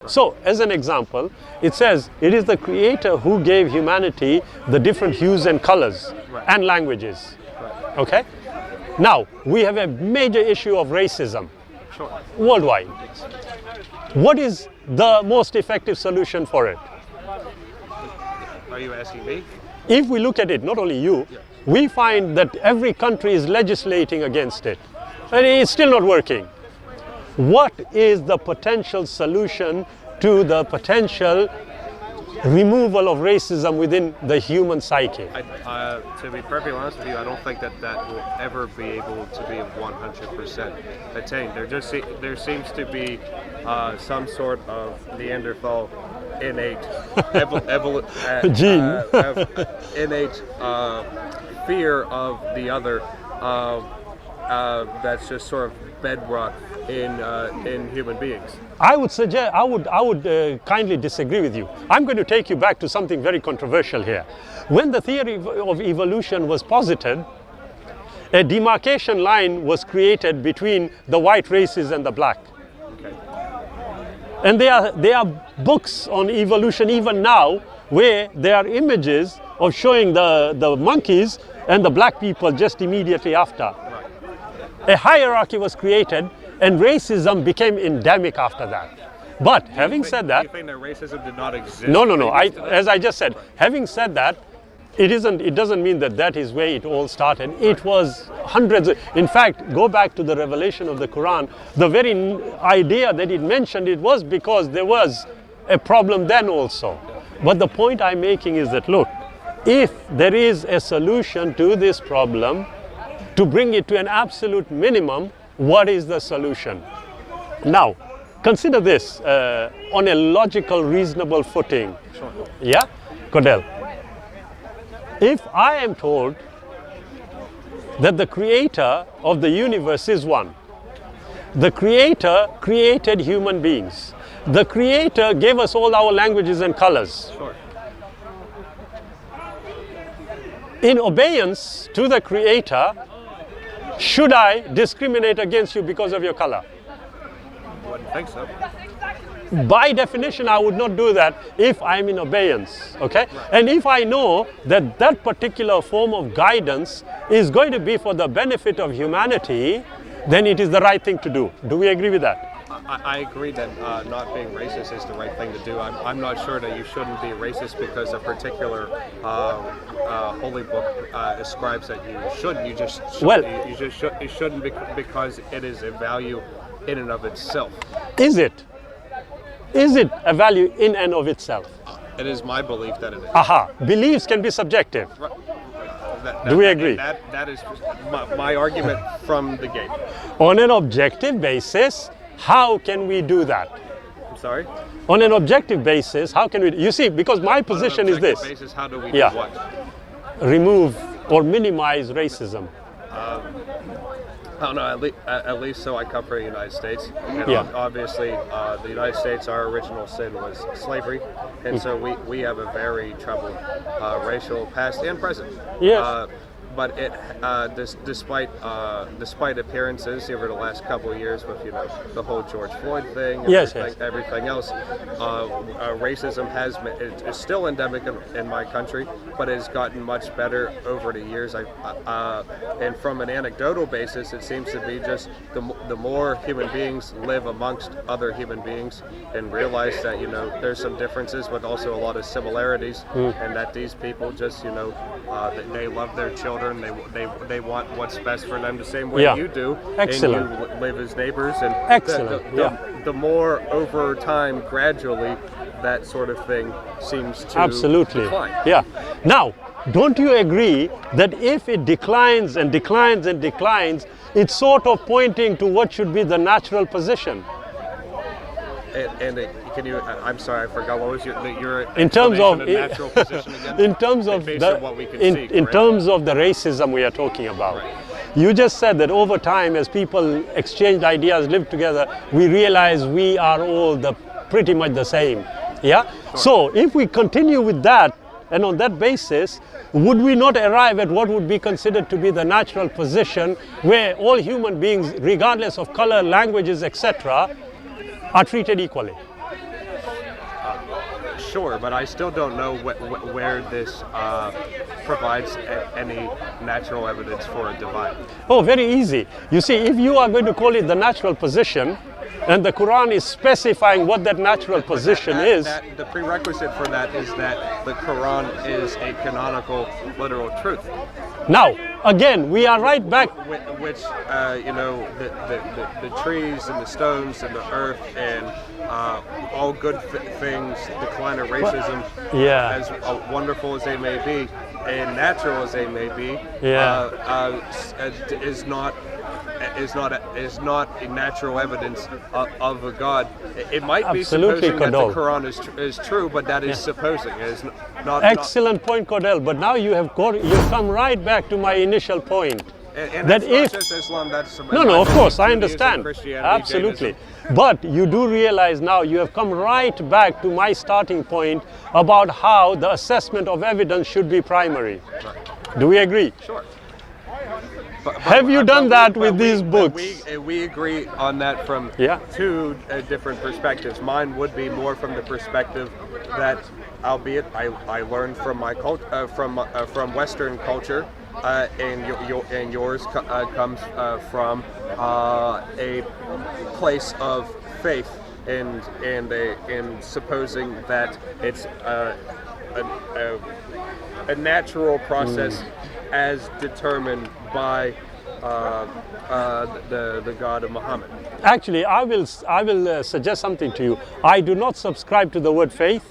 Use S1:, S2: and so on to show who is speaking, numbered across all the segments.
S1: So, as an example, it says it is the Creator who gave humanity the different hues and colors and languages. Okay? Now, we have a major issue of racism worldwide. What is the most effective solution for it?
S2: Are you asking me?
S1: If we look at it, not only you, we find that every country is legislating against it. And it's still not working. What is the potential solution to the potential removal of racism within the human psyche?
S2: To be perfectly honest with you, I don't think that will ever be able to be 100% attained. There seems to be some sort of Neanderthal innate innate fear of the other that's just sort of bedrock in human beings.
S1: I would suggest, I would kindly disagree with you. I'm going to take you back to something very controversial here. When the theory of evolution was posited, a demarcation line was created between the white races and the black.
S2: Okay.
S1: And there are books on evolution even now where there are images of showing the monkeys and the black people just immediately after.
S2: Right.
S1: A hierarchy was created and racism became endemic after that. But having said that...
S2: Do you think that racism did not exist?
S1: No. As I just said, having said that, it doesn't mean that that is where it all started. It was hundreds of... In fact, go back to the revelation of the Quran. The very idea that it mentioned it was because there was a problem then also. But the point I'm making is that, look, if there is a solution to this problem, to bring it to an absolute minimum, what is the solution? Now, consider this on a logical, reasonable footing.
S2: Sure.
S1: Yeah? Cordell, if I am told that the Creator of the universe is one, the Creator created human beings, the Creator gave us all our languages and colors.
S2: Sure.
S1: In obedience to the Creator, should I discriminate against you because of your color?
S2: I wouldn't think so.
S1: By definition, I would not do that if I'm in obedience, okay?
S2: Right.
S1: And if I know that that particular form of guidance is going to be for the benefit of humanity, then it is the right thing to do. Do we agree with that?
S2: I agree that not being racist is the right thing to do. I'm not sure that you shouldn't be racist because a particular holy book ascribes that you shouldn't. You just shouldn't.
S1: Well,
S2: you shouldn't because it is a value in and of itself.
S1: Is it? Is it a value in and of itself?
S2: It is my belief that it is.
S1: Aha, beliefs can be subjective.
S2: Right.
S1: Do we agree?
S2: That is my argument from the gate.
S1: On an objective basis, how can we do that?
S2: I'm sorry?
S1: On an objective basis, how can we... You see, because my position is this.
S2: On an objective basis, how do we do what?
S1: Remove or minimize racism.
S2: I don't know, at least so I come from the United States. And
S1: Yeah.
S2: obviously, the United States, our original sin was slavery. And so we have a very troubled racial past and present.
S1: Yes.
S2: But it, despite appearances over the last couple of years with the whole George Floyd thing, and everything else, racism is still endemic in my country, but it has gotten much better over the years. And from an anecdotal basis, it seems to be just the more human beings live amongst other human beings and realize that there's some differences, but also a lot of similarities, and that these people just they love their children. They want what's best for them the same way you do.
S1: Excellent.
S2: And you live as neighbors. And
S1: excellent.
S2: The more over time, gradually, that sort of thing seems to decline.
S1: Yeah. Now, don't you agree that if it declines and declines and declines, it's sort of pointing to what should be the natural position?
S2: Can you? I'm sorry, I forgot what was your
S1: in terms of
S2: natural position again.
S1: In terms of
S2: what we can see,
S1: in terms of the racism we are talking about.
S2: Right.
S1: You just said that over time, as people exchanged ideas, lived together, we realize we are all pretty much the same. Yeah.
S2: Sure.
S1: So if we continue with that, and on that basis, would we not arrive at what would be considered to be the natural position where all human beings, regardless of color, languages, etc., are treated equally?
S2: Sure, but I still don't know where this provides any natural evidence for a divine.
S1: Oh, very easy. You see, if you are going to call it the natural position, and the Quran is specifying what that natural position is.
S2: The prerequisite for that is that the Quran is a canonical, literal truth.
S1: Now, again, we are right back.
S2: Which, you know, the trees and the stones and the earth and all good things, decline of racism, as wonderful as they may be and natural as they may be, is not a natural evidence of a God. It might be supposing that the Quran is true, but that is supposing. It is not.
S1: Excellent point, Cordell. But now you've come right back to my initial point.
S2: And that if not just Islam, that's
S1: no, of course, I understand. Absolutely. Jainism. But you do realize now you have come right back to my starting point about how the assessment of evidence should be primary. Right. Do we agree?
S2: Sure.
S1: Have you done that with these books?
S2: We agree on that from two different perspectives. Mine would be more from the perspective that, albeit I learned from my from Western culture, and yours comes from a place of faith and supposing that it's a natural process as determined by the God of Muhammad.
S1: Actually, I will suggest something to you. I do not subscribe to the word faith,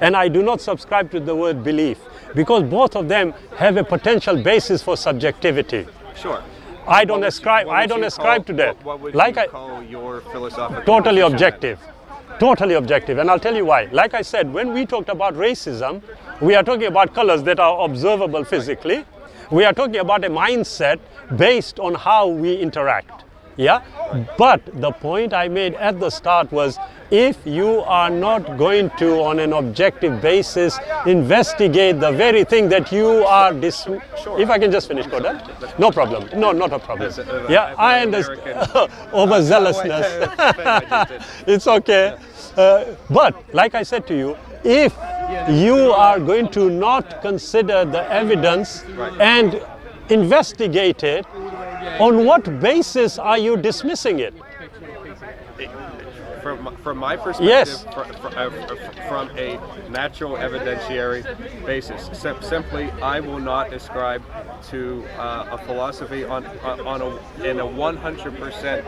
S1: and I do not subscribe to the word belief, because both of them have a potential basis for subjectivity.
S2: Sure.
S1: I don't ascribe to that.
S2: What would you call your philosophical
S1: totally objective. Totally objective, and I'll tell you why. Like I said, when we talked about racism, we are talking about colors that are observable physically. We are talking about a mindset based on how we interact. Yeah? But the point I made at the start was, if you are not going to, on an objective basis, investigate the very thing that you are If I can just finish, Koda? No problem. No, not a problem. Yeah, I understand. Overzealousness. It's okay. But, like I said to you, if you are going to not consider the evidence and investigate it, on what basis are you dismissing it?
S2: From my perspective, from a natural evidentiary basis, simply I will not ascribe to a philosophy in a 100%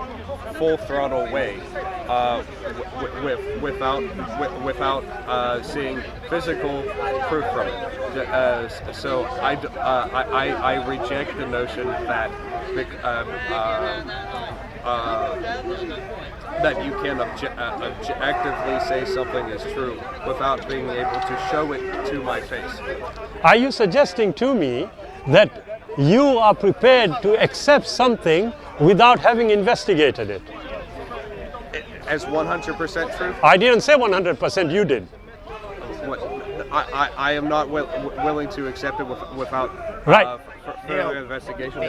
S2: full throttle way, without seeing physical proof from it. So I reject the notion that that you can objectively say something is true without being able to show it to my face.
S1: Are you suggesting to me that you are prepared to accept something without having investigated it?
S2: As 100% true?
S1: I didn't say 100%, you did.
S2: I am not willing to accept it without further investigation.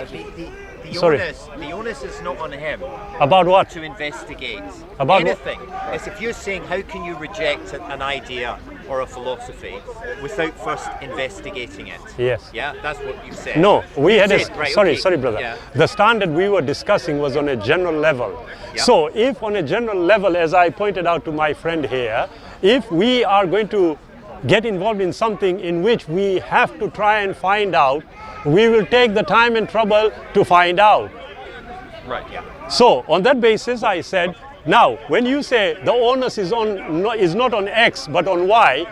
S3: The onus is not on him.
S1: About what?
S3: To investigate.
S1: About
S3: anything. It's if you're saying, how can you reject an idea or a philosophy without first investigating it?
S1: Yes.
S3: Yeah, that's what you said.
S1: No, we had sorry, brother.
S3: Yeah.
S1: The standard we were discussing was on a general level.
S3: Yeah.
S1: So if on a general level, as I pointed out to my friend here, if we are going to get involved in something in which we have to try and find out, we will take the time and trouble to find out.
S2: Right, yeah.
S1: So on that basis, I said, now when you say the onus is not on X but on Y,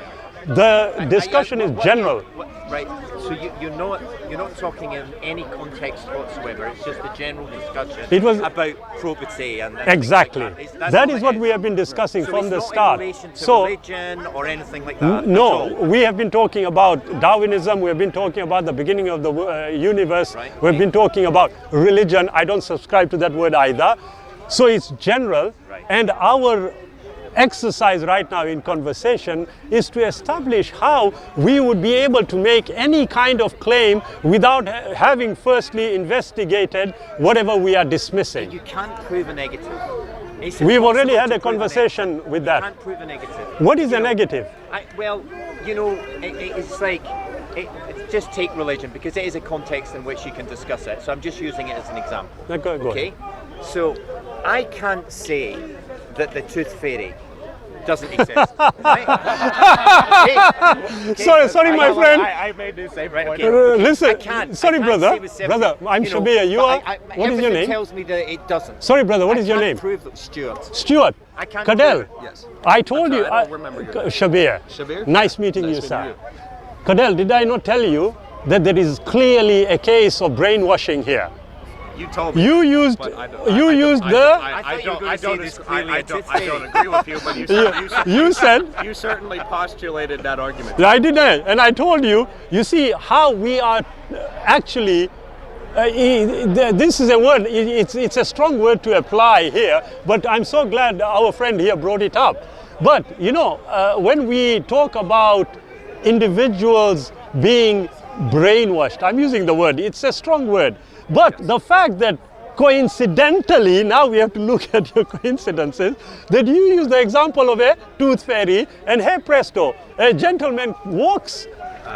S1: the discussion is general.
S3: Right. So you're not talking in any context whatsoever. It's just a general discussion about probity and
S1: exactly.
S3: Like that.
S1: That is what we have been discussing from the start.
S3: In relation to religion or anything like that.
S1: No, we have been talking about Darwinism. We have been talking about the beginning of the universe.
S3: Right.
S1: We have been talking about religion. I don't subscribe to that word either. So it's general, and our exercise right now in conversation is to establish how we would be able to make any kind of claim without having firstly investigated whatever we are dismissing.
S3: You can't prove a negative.
S1: We've already had a conversation with that.
S3: You can't prove a negative.
S1: What is a negative?
S3: Well, you know, it's like, just take religion, because it is a context in which you can discuss it. So I'm just using it as an example.
S1: Go
S3: okay? So I can't say that the tooth fairy doesn't exist. Right? Okay.
S1: Sorry, my friend.
S3: I made the same, right? Okay.
S1: Listen,
S3: I can't.
S1: brother, I'm Shabir. You are. What is your name?
S3: Tells me that it doesn't.
S1: Sorry, brother. What is your name?
S3: Prove that Stuart.
S1: Stuart.
S3: I can't.
S1: Cadell.
S2: Yes.
S1: I told you.
S2: I don't remember your name.
S1: Shabir.
S2: Shabir.
S1: Nice meeting you, sir. Cadell, did I not tell you that there is clearly a case of brainwashing here?
S2: You told me.
S1: You used the.
S2: I don't agree with you, but
S1: you said.
S2: You certainly postulated that argument.
S1: I did, and I told you. You see how we are actually. This is a word. It's a strong word to apply here, but I'm so glad our friend here brought it up. But you know, when we talk about individuals being brainwashed, I'm using the word. It's a strong word. But the fact that coincidentally, now we have to look at your coincidences, that you use the example of a tooth fairy, and hey presto, a gentleman walks,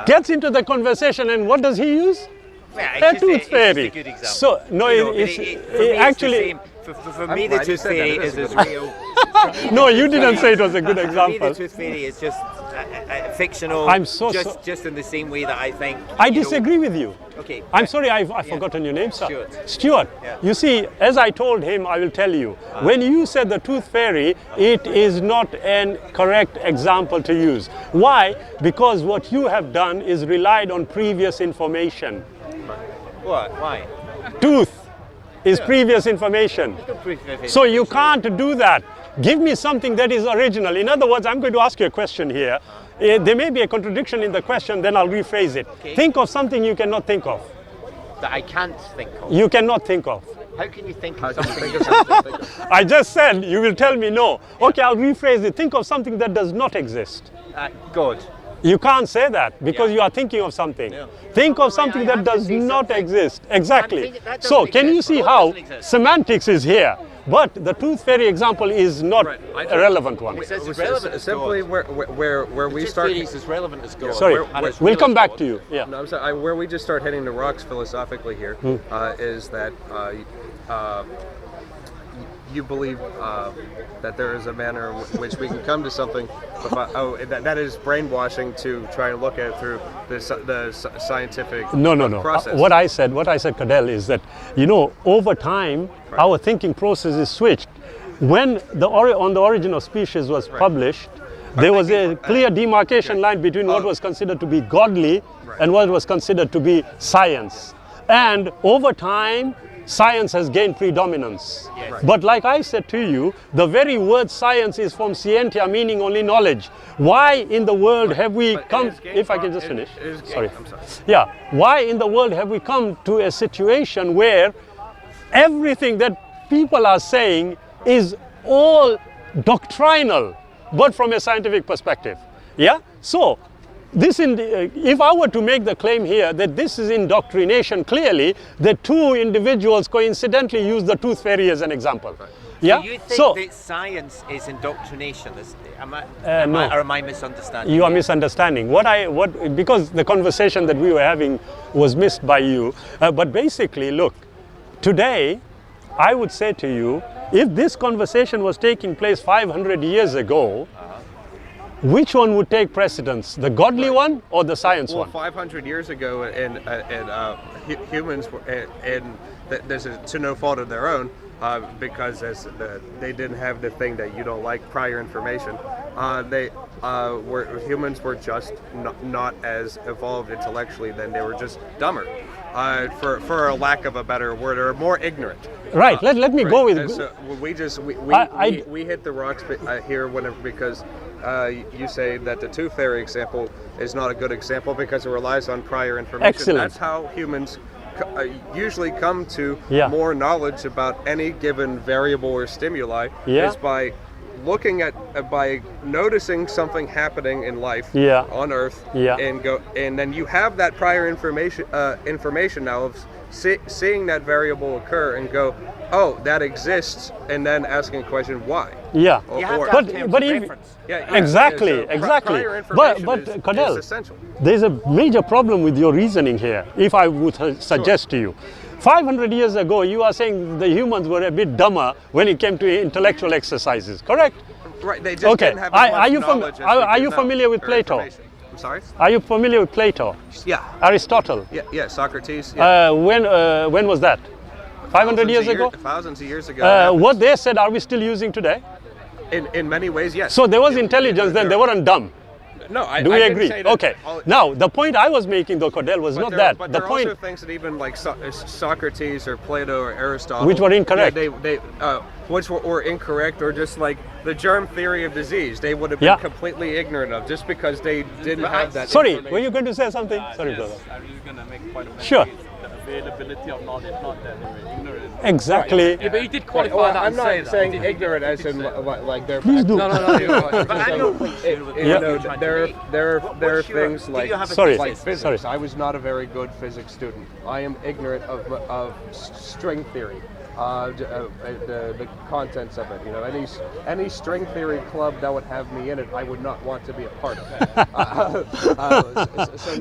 S1: gets into the conversation, and what does he use?
S3: Yeah,
S1: a tooth fairy.
S3: It's a good example.
S1: So, no,
S3: it actually... For me, the tooth fairy is as real.
S1: No, you didn't say it was a good example.
S3: For me, the tooth fairy is just fictional.
S1: I'm
S3: just in the same way that I think.
S1: I disagree with you.
S3: Okay.
S1: I'm sorry, I've forgotten your name, sir.
S3: Stuart.
S1: Stuart.
S3: Yeah.
S1: You see, as I told him, I will tell you. When you said the tooth fairy, it is not an correct example to use. Why? Because what you have done is relied on previous information.
S3: What? Why?
S1: Tooth is previous information. So you can't do that. Give me something that is original. In other words, I'm going to ask you a question here. There may be a contradiction in the question, then I'll rephrase it.
S3: Okay.
S1: Think of something you cannot think of.
S3: That I can't think of.
S1: You cannot think of.
S3: How can you think of something?
S1: I just said, you will tell me no. Okay, I'll rephrase it. Think of something that does not exist.
S3: God.
S1: You can't say that because you are thinking of something. Yeah. Think of something that does not exist. Exactly. So can you see how semantics is here? But the tooth fairy example is not a relevant one.
S3: It's as relevant as
S2: simply where we start.
S3: Is as relevant as God.
S1: Sorry, we'll come back to you. Yeah.
S2: No, I'm sorry. Where we just start hitting the rocks philosophically here is that you believe that there is a manner in which we can come to something. That is brainwashing to try and look at it through the scientific process.
S1: What I said, Cadell, is that over time our thinking process is switched. When on the Origin of Species was published, there was a clear demarcation line between what was considered to be godly and what was considered to be science. And over time, science has gained predominance. Yes. Right. But like I said to you, the very word science is from scientia, meaning only knowledge. Why in the world have we come, if I can just finish, sorry. I'm sorry. Yeah, why in the world have we come to a situation where everything that people are saying is all doctrinal, but from a scientific perspective? Yeah, so if I were to make the claim here that this is indoctrination, clearly the two individuals coincidentally use the tooth fairy as an example. Right. Yeah?
S3: Do you think that science is indoctrination?
S1: No.
S3: Or am I misunderstanding?
S1: You are misunderstanding. Because the conversation that we were having was missed by you. But basically, look, today I would say to you, if this conversation was taking place 500 years ago, which one would take precedence, the godly one or the science one?
S2: 500 years ago, and humans were, and there's to no fault of their own, because they didn't have the thing that you don't like, prior information. Humans were just not as evolved intellectually, then they were just dumber, for a lack of a better word, or more ignorant.
S1: Right. Let me go with.
S2: So we hit the rocks here because you say that the tooth fairy example is not a good example because it relies on prior information.
S1: Excellent.
S2: That's how humans usually come to more knowledge about any given variable or stimuli, is by looking at, by noticing something happening in life on Earth, and then you have that prior information now of seeing that variable occur and go, oh, that exists, and then asking a question, why?
S1: Yeah,
S3: but
S1: if, exactly. But Cordell, there's a major problem with your reasoning here. If I would suggest to you, 500 years ago, you are saying the humans were a bit dumber when it came to intellectual exercises, correct?
S2: Right. They just didn't have as much knowledge.
S1: Are you familiar with Plato?
S2: I'm sorry?
S1: Are you familiar with Plato?
S2: Yeah.
S1: Aristotle?
S2: Yeah, Socrates. Yeah.
S1: When was that? 500 years ago?
S2: Thousands of years ago.
S1: What they said, are we still using today?
S2: In many ways, yes.
S1: So there was intelligence then, they weren't dumb.
S2: No,
S1: Do we agree? Okay. Now, the point I was making, though, Cordell, was not that.
S2: But
S1: the
S2: there
S1: point,
S2: are also things that even like Socrates or Plato or Aristotle,
S1: which were incorrect.
S2: Which were incorrect, or just like the germ theory of disease, they would have been completely ignorant of, just because they didn't have that.
S1: Sorry, were you going to say something? Sorry, brother.
S4: I was just going to make a point of
S1: Sure.
S4: The availability of knowledge, not that they were ignorant.
S1: Exactly.
S4: Yeah, but you did qualify that.
S2: I'm not saying ignorant as in like they're.
S1: Please do.
S4: No.
S3: But I'm not quite sure
S2: there are things like physics.
S1: Sorry.
S2: I was not a very good physics student. I am ignorant of string theory. The contents of it, any string theory club that would have me in it, I would not want to be a part of.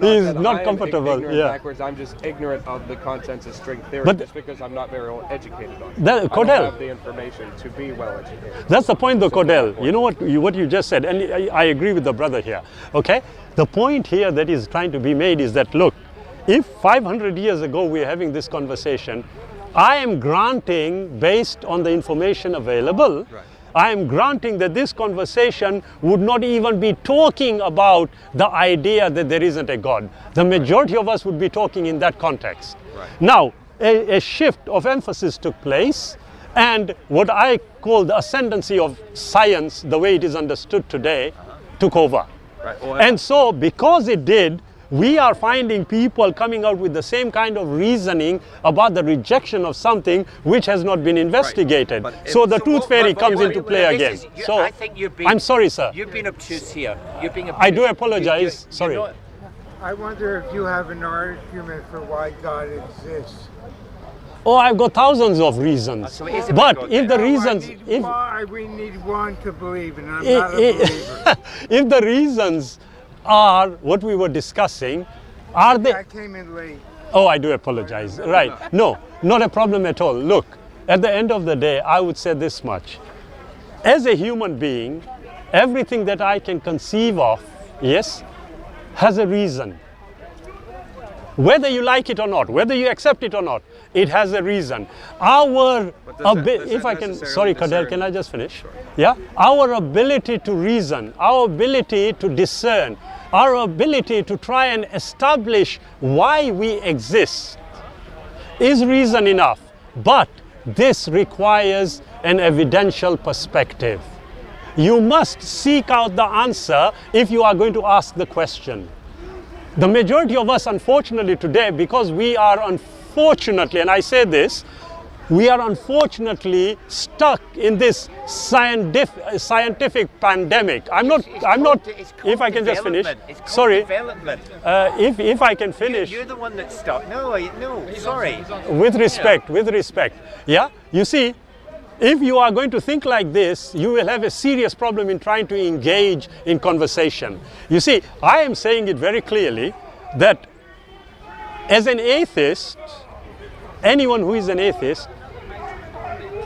S1: He's not comfortable.
S2: Backwards, I'm just ignorant of the contents of string theory, just because I'm not very well educated on it. I don't have the information to be well educated.
S1: That's the point, though, Cordell. You know what you just said, and I agree with the brother here. Okay, the point here that is trying to be made is that, look, if 500 years ago we were having this conversation, I am granting, based on the information available, I am granting that this conversation would not even be talking about the idea that there isn't a God. The majority of us would be talking in that context. Now, a shift of emphasis took place, and what I call the ascendancy of science, the way it is understood today, took over. And so, because it did, we are finding people coming out with the same kind of reasoning about the rejection of something which has not been investigated. So the tooth fairy comes into play again. So
S3: I think
S1: I'm sorry, sir.
S3: You're being obtuse here. You're being obtuse.
S1: I do apologize. Sorry.
S5: I wonder if you have an argument for why God exists.
S1: Oh, I've got thousands of reasons. But if the reasons...
S5: We need one to believe, and I'm not a believer.
S1: If the reasons are what we were discussing, are they...
S5: I came in late.
S1: Oh, I do apologize. Right. No, not a problem at all. Look, at the end of the day, I would say this much. As a human being, everything that I can conceive of, yes, has a reason. Whether you like it or not, whether you accept it or not, it has a reason. If I can, sorry, Cordell, can I just finish? Sure. Yeah? Our ability to reason, our ability to discern, our ability to try and establish why we exist is reason enough. But this requires an evidential perspective. You must seek out the answer if you are going to ask the question. The majority of us, unfortunately today, because we are unfortunately, and I say this, we are unfortunately stuck in this scientific pandemic. I'm not, if I can just finish. Sorry. If I can finish.
S3: You're the one that's stuck. No, sorry.
S1: With respect. Yeah, you see, if you are going to think like this, you will have a serious problem in trying to engage in conversation. You see, I am saying it very clearly that as an atheist, anyone who is an atheist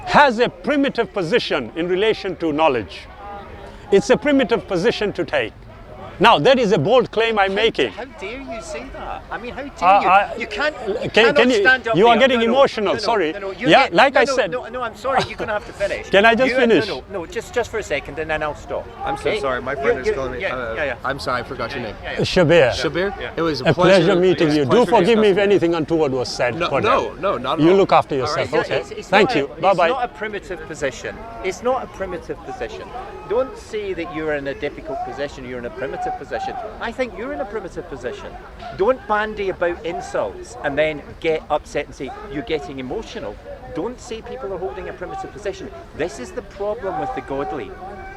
S1: has a primitive position in relation to knowledge. It's a primitive position to take. Now, that is a bold claim I'm making.
S3: How dare you say that? I mean, how dare you? You can't stand up.
S1: You are getting emotional, sorry. I said.
S3: No, I'm sorry, you're going to have to finish.
S1: Can I just finish?
S3: No, just for a second and then I'll stop.
S2: I'm so sorry, my friend is calling me. I'm sorry, I forgot your name.
S1: Shabir.
S2: Shabir?
S3: Yeah.
S2: It was
S1: a pleasure meeting you. Do forgive me if anything untoward was said.
S2: No, not at all.
S1: You look after yourself, okay? Thank you. Bye-bye.
S3: It's not a primitive position. It's not a primitive position. Don't say that you're in a difficult position, you're in a primitive position. I think you're in a primitive position. Don't bandy about insults and then get upset and say you're getting emotional. Don't say people are holding a primitive position. This is the problem with the godly.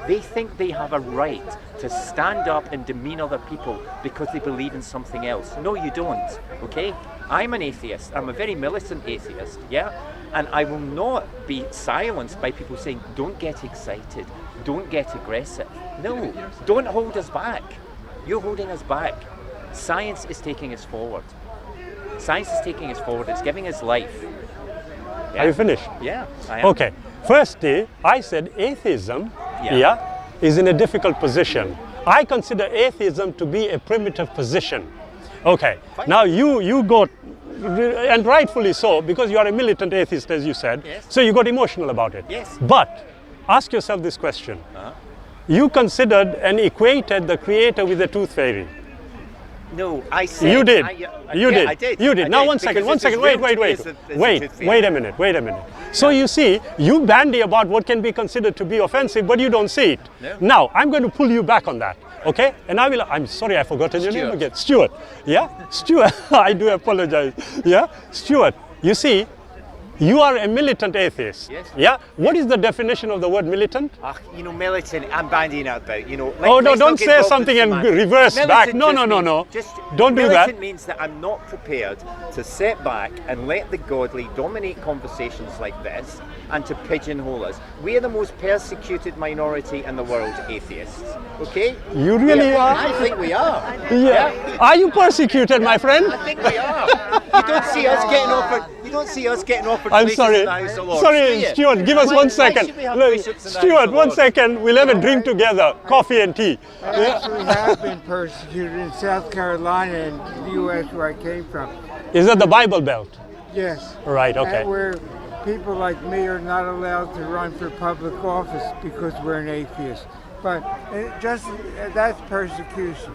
S3: They think they have a right to stand up and demean other people because they believe in something else. No, you don't, okay? I'm an atheist. I'm a very militant atheist, yeah? And I will not be silenced by people saying, don't get excited, don't get aggressive. No, don't hold us back. You're holding us back. Science is taking us forward. Science is taking us forward. It's giving us life. Yeah.
S1: Are you finished?
S3: Yeah, I am.
S1: Okay. Firstly, I said atheism is in a difficult position. I consider atheism to be a primitive position. Okay. Fine. Now you got, and rightfully so, because you are a militant atheist, as you said.
S3: Yes.
S1: So you got emotional about it.
S3: Yes.
S1: But ask yourself this question. You considered and equated the creator with a tooth fairy.
S3: No, I said...
S1: You did.
S3: You did. I did.
S1: You did. Now, one second. Wait a minute. So you see, you bandy about what can be considered to be offensive, but you don't see it.
S3: No.
S1: Now, I'm going to pull you back on that, okay? And I'm sorry, I forgot your name again. Stuart. Yeah? Stuart. I do apologize. Yeah? Stuart, you see, you are a militant atheist.
S3: Yes.
S1: Yeah? What is the definition of the word militant?
S3: Militant, I'm bandying about,
S1: don't say something and reverse back. No. Don't do that.
S3: Militant means that I'm not prepared to sit back and let the godly dominate conversations like this and to pigeonhole us. We are the most persecuted minority in the world, atheists. Okay?
S1: You really are?
S3: I think we are.
S1: Yeah. Are you persecuted, my friend?
S3: I think we are. You don't see us getting offered. You don't see us getting offered.
S1: I'm sorry. Sorry, Stuart, give us 1 second. Stuart, 1 second. We'll have a drink together, coffee and tea.
S5: I actually have been persecuted in South Carolina and the U.S. where I came from.
S1: Is that the Bible Belt?
S5: Yes.
S1: Right, okay.
S5: And where people like me are not allowed to run for public office because we're an atheist. But that's persecution.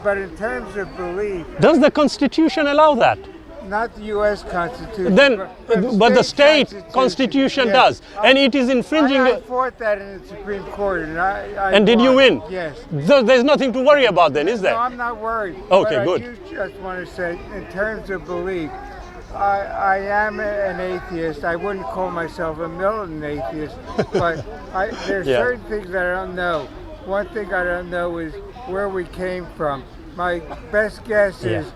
S5: But in terms of belief...
S1: Does the Constitution allow that?
S5: Not the U.S. Constitution.
S1: But the state constitution does, and it is infringing.
S5: I fought that in the Supreme Court, and I
S1: and did you win?
S5: Yes.
S1: There's nothing to worry about then, is there?
S5: No, I'm not worried.
S1: Okay,
S5: but
S1: good.
S5: I do just want to say, in terms of belief, I am an atheist. I wouldn't call myself a militant atheist, but there's certain things that I don't know. One thing I don't know is where we came from. My best guess is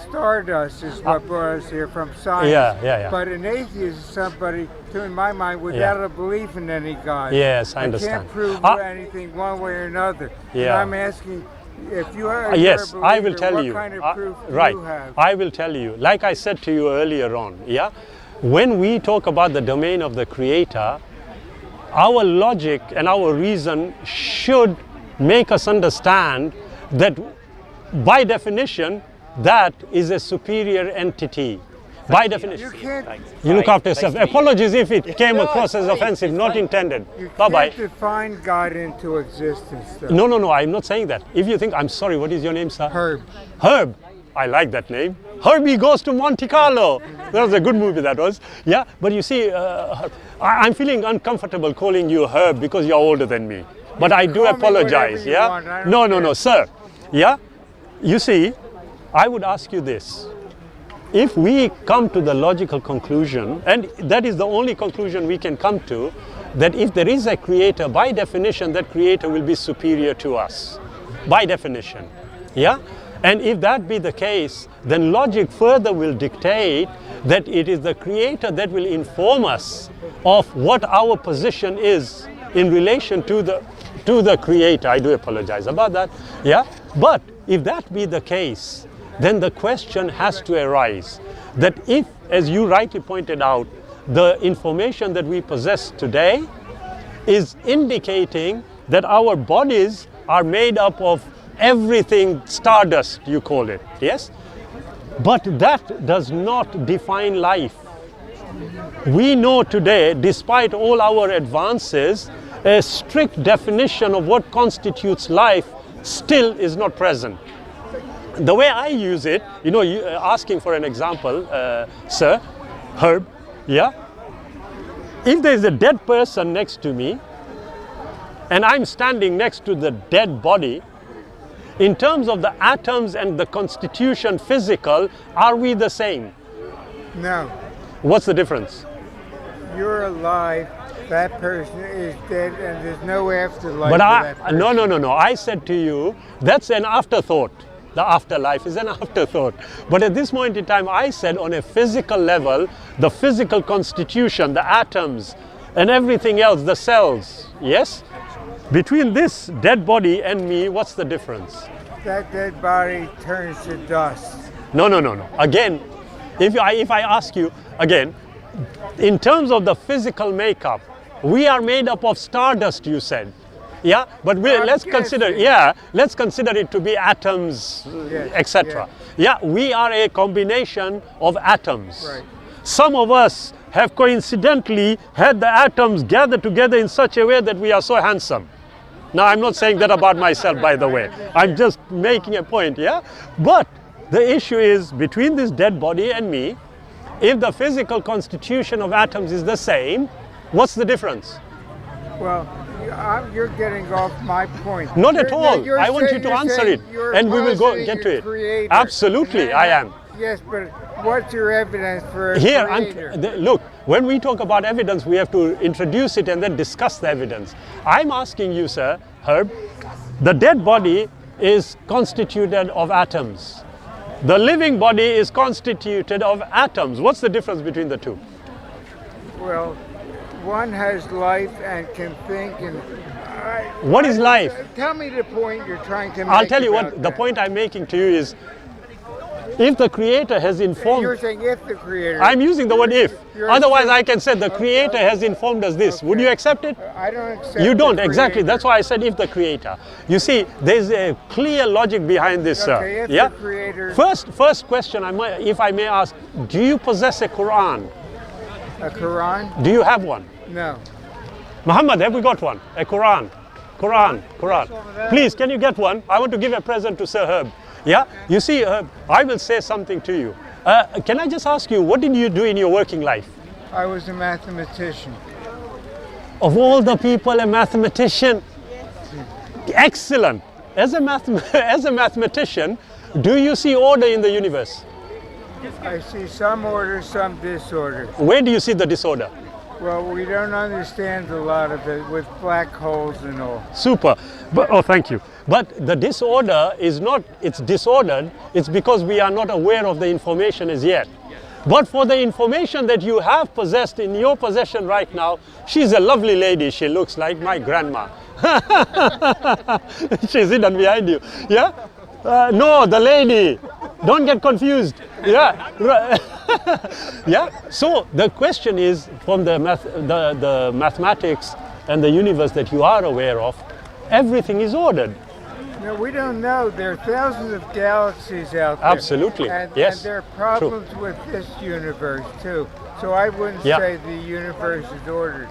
S5: stardust is what brought us here from science.
S1: Yeah.
S5: But an atheist is somebody, in my mind, without a belief in any God.
S1: Yes, I understand.
S5: Can't prove anything one way or another.
S1: Yeah.
S5: And I'm asking, if you are
S1: yes,
S5: a believer,
S1: I will tell you.
S5: What kind of proof do
S1: right.
S5: you have?
S1: I will tell you. Like I said to you earlier on, when we talk about the domain of the Creator, our logic and our reason should make us understand that, by definition, that is a superior entity. By definition. You look after yourself. Apologies if it came across as offensive, not intended. Bye-bye.
S5: You can't define God into existence, though.
S1: No, I'm not saying that. If you think, I'm sorry, what is your name, sir?
S5: Herb.
S1: Herb. I like that name. Herbie Goes to Monte Carlo. That was a good movie, that was. Yeah, but you see, I'm feeling uncomfortable calling you Herb because you're older than me. But I do apologize, No, sir. Yeah? You see, I would ask you this. If we come to the logical conclusion, and that is the only conclusion we can come to, that if there is a creator, by definition, that creator will be superior to us. By definition. Yeah? And if that be the case, then logic further will dictate that it is the creator that will inform us of what our position is in relation to the creator. I do apologize about that. Yeah? But if that be the case, then the question has to arise that if, as you rightly pointed out, the information that we possess today is indicating that our bodies are made up of everything, stardust, you call it, yes? But that does not define life. We know today, despite all our advances, a strict definition of what constitutes life still is not present. The way I use it, you asking for an example, sir, Herb, yeah? If there's a dead person next to me, and I'm standing next to the dead body, in terms of the atoms and the constitution physical, are we the same?
S5: No.
S1: What's the difference?
S5: you're alive, that person is dead, and there's no afterlife.
S1: But
S5: for that person.
S1: no. I said to you, that's an afterthought. The afterlife is an afterthought. But at this moment in time, I said on a physical level, the physical constitution, the atoms, and everything else, the cells, yes? Between this dead body and me, what's the difference?
S5: That dead body turns to dust.
S1: No. Again, if I ask you, again, in terms of the physical makeup, we are made up of stardust, you said. Yeah, but let's consider it to be atoms,
S5: Yes,
S1: etc. Yeah, we are a combination of atoms.
S5: Right.
S1: Some of us have coincidentally had the atoms gathered together in such a way that we are so handsome. Now, I'm not saying that about myself, by the way. I'm just making a point, yeah? But the issue is, between this dead body and me, if the physical constitution of atoms is the same, what's the difference?
S5: Well, you're getting off my point.
S1: Not at all. I want you to answer it, and we will get to it.
S5: Creator.
S1: Absolutely, I am.
S5: Yes, but what's your evidence for a
S1: Here,
S5: creator?
S1: look, when we talk about evidence, we have to introduce it and then discuss the evidence. I'm asking you, sir, Herb, the dead body is constituted of atoms. The living body is constituted of atoms. What's the difference between the two?
S5: Well, one has life and can think and...
S1: What is life?
S5: Tell me the point you're trying to make.
S1: I'll tell you
S5: about
S1: what,
S5: that.
S1: the point I'm making to you is, if the Creator has informed...
S5: You're saying if the Creator...
S1: I'm using the word if.
S5: You're
S1: Otherwise,
S5: saying-
S1: I can say the Creator has informed us this. Would you accept it?
S5: I don't accept
S1: You don't,
S5: the
S1: exactly.
S5: Creator.
S1: That's why I said if the Creator. You see, there's a clear logic behind this, sir.
S5: Okay, if
S1: Yeah.
S5: the Creator...
S1: First question, if I may ask, do you possess a Quran?
S5: A Quran?
S1: Do you have one?
S5: No.
S1: Muhammad, have we got one? A Quran? Quran. Please, can you get one? I want to give a present to Sir Herb. Yeah? You see, Herb, I will say something to you. Can I just ask you, what did you do in your working life?
S5: I was a mathematician.
S1: Of all the people, a mathematician. Excellent. As a mathematician, do you see order in the universe?
S5: I see some order, some disorder.
S1: Where do you see the disorder?
S5: Well, we don't understand a lot of it with black holes and all.
S1: Super. Thank you. But the disorder is not, it's disordered, it's because we are not aware of the information as yet. But for the information that you have possessed in your possession right now, she's a lovely lady, she looks like my grandma. She's hidden behind you. Yeah? No, the lady. Don't get confused. Yeah. Yeah. So the question is, from the mathematics and the universe that you are aware of, everything is ordered.
S5: No, we don't know. There are thousands of galaxies out there.
S1: Absolutely.
S5: And,
S1: Yes.
S5: and there are problems with this universe too. So I wouldn't say the universe is ordered.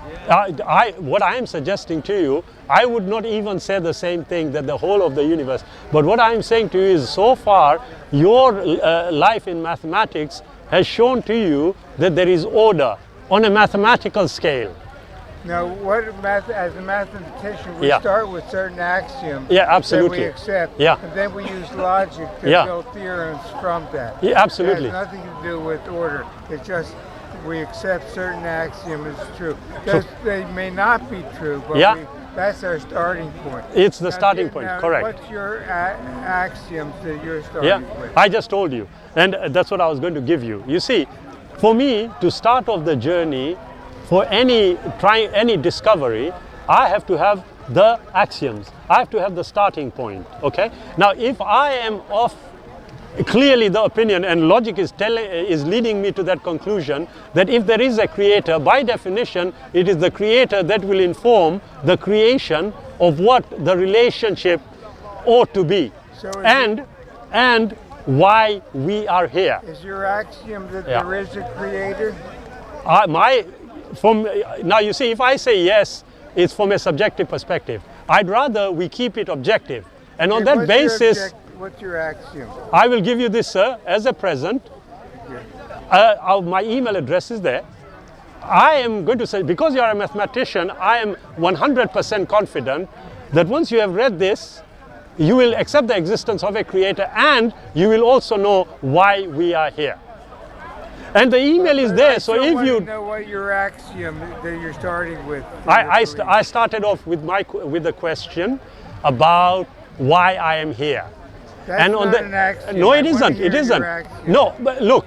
S1: What I am suggesting to you, I would not even say the same thing, that the whole of the universe. But what I am saying to you is, so far, your life in mathematics has shown to you that there is order on a mathematical scale.
S5: Now, as a mathematician, we start with certain axioms
S1: absolutely.
S5: that we accept, and then we use logic to build theorems from that.
S1: Yeah, absolutely.
S5: It has nothing to do with order. It's just we accept certain axioms as true. They may not be true, but that's our starting point.
S1: It's the starting point, correct.
S5: What's your axioms that you're starting with?
S1: I just told you, and that's what I was going to give you. You see, for me to start off the journey, for any discovery, I have to have the axioms. I have to have the starting point, okay? Now, if I am of clearly the opinion, and logic is leading me to that conclusion, that if there is a creator, by definition, it is the creator that will inform the creation of what the relationship ought to be, and why we are here.
S5: Is your axiom that there is a creator?
S1: Now you see, if I say yes, it's from a subjective perspective. I'd rather we keep it objective. And on that basis...
S5: What's your axiom?
S1: I will give you this, sir, as a present. My email address is there. I am going to say, because you are a mathematician, I am 100% confident that once you have read this, you will accept the existence of a creator, and you will also know why we are here. And the email is there, so if you
S5: know what your axiom that you're starting with.
S1: I started off with the question about why I am here.
S5: That's
S1: and
S5: not an axiom.
S1: No, it isn't. It isn't. No, but look,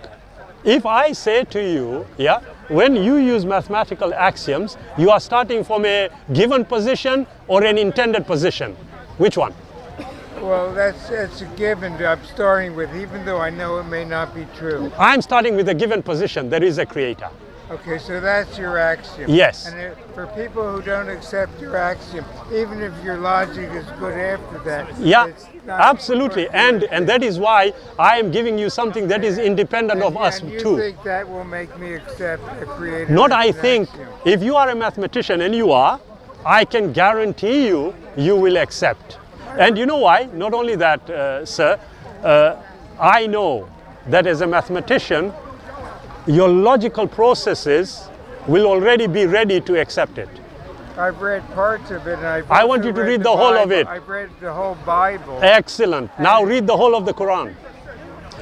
S1: if I say to you, yeah, when you use mathematical axioms, you are starting from a given position or an intended position. Which one?
S5: Well, that's a given I'm starting with, even though I know it may not be true.
S1: I'm starting with a given position. There is a creator.
S5: Okay, so that's your axiom.
S1: Yes.
S5: And for people who don't accept your axiom, even if your logic is good after that,
S1: yeah, absolutely. And that is why I am giving you something that is independent of us
S5: and you
S1: too.
S5: think that will make me accept a creator?
S1: Not I think.
S5: Axiom.
S1: If you are a mathematician, and you are, I can guarantee you will accept. And you know why? Not only that, sir, I know that as a mathematician, your logical processes will already be ready to accept it.
S5: I've read parts of it, and
S1: I want you to read the whole of it.
S5: I've read the whole Bible.
S1: Excellent. Now read the whole of the Quran.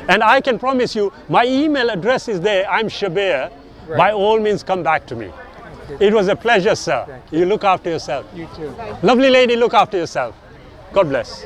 S1: And I can promise you, my email address is there. I'm Shabir. Right. By all means, come back to me. Okay. It was a pleasure, sir. You look after yourself.
S5: You too.
S1: Lovely lady, look after yourself. God bless.